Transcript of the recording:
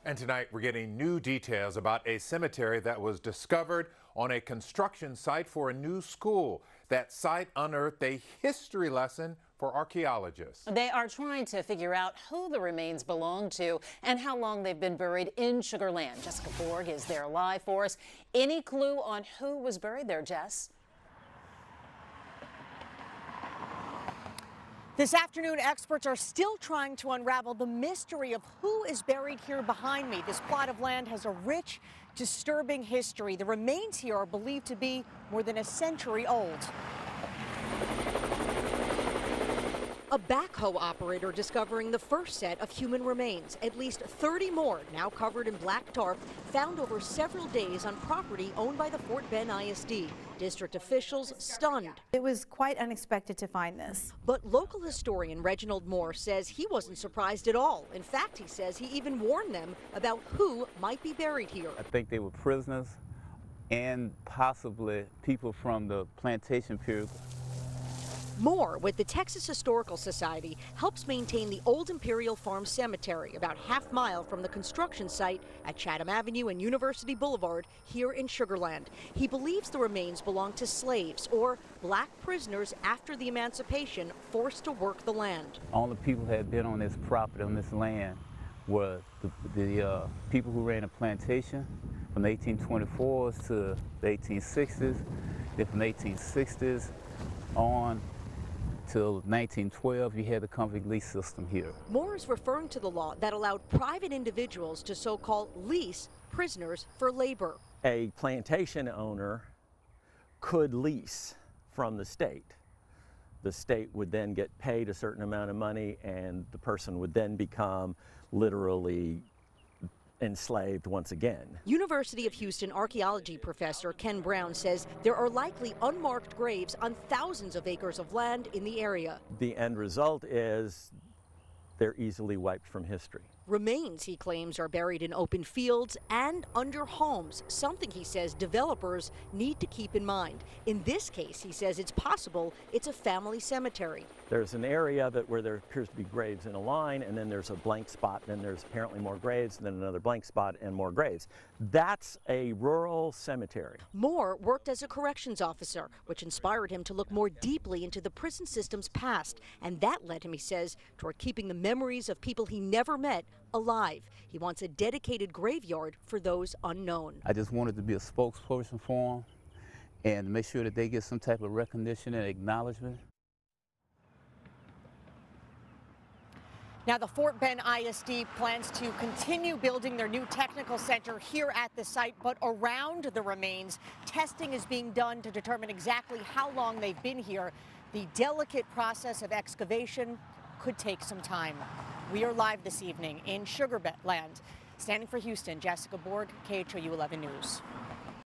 And tonight we're getting new details about a cemetery that was discovered on a construction site for a new school. That site unearthed a history lesson for archaeologists. They are trying to figure out who the remains belong to and how long they've been buried in Sugar Land. Jessica Borg is there live for us. Any clue on who was buried there, Jess? This afternoon, experts are still trying to unravel the mystery of who is buried here behind me. This plot of land has a rich, disturbing history. The remains here are believed to be more than a century old. A backhoe operator discovering the first set of human remains. At least 30 more, now covered in black tarp, found over several days on property owned by the Fort Bend ISD. District officials stunned. It was quite unexpected to find this. But local historian Reginald Moore says he wasn't surprised at all. In fact, he says he even warned them about who might be buried here. I think they were prisoners and possibly people from the plantation period. Moore, with the Texas Historical Society, helps maintain the old Imperial Farm Cemetery, about half-mile from the construction site at Chatham Avenue and University Boulevard here in Sugar Land. He believes the remains belong to slaves or black prisoners after the emancipation forced to work the land. All the people that had been on this property, on this land, were the people who ran a plantation from the 1824s to the 1860s, then from the 1860s on till 1912, you had the convict lease system here. Moore is referring to the law that allowed private individuals to so-called lease prisoners for labor. A plantation owner could lease from the state. The state would then get paid a certain amount of money, and the person would then become literally enslaved once again. University of Houston archaeology professor Ken Brown says there are likely unmarked graves on thousands of acres of land in the area. The end result is they're easily wiped from history. Remains, he claims, are buried in open fields and under homes, something he says developers need to keep in mind. In this case, he says it's possible it's a family cemetery. There's an area where there appears to be graves in a line, and then there's a blank spot, then there's apparently more graves, and then another blank spot and more graves. That's a rural cemetery. Moore worked as a corrections officer, which inspired him to look more deeply into the prison system's past, and that led him, he says, toward keeping the memories of people he never met alive. He wants a dedicated graveyard for those unknown. I just wanted to be a spokesperson for them and make sure that they get some type of recognition and acknowledgement. Now, the Fort Bend ISD plans to continue building their new technical center here at the site, but around the remains, testing is being done to determine exactly how long they've been here. The delicate process of excavation could take some time. We are live this evening in Sugar Land. Standing for Houston, Jessica Borg, KHOU 11 News.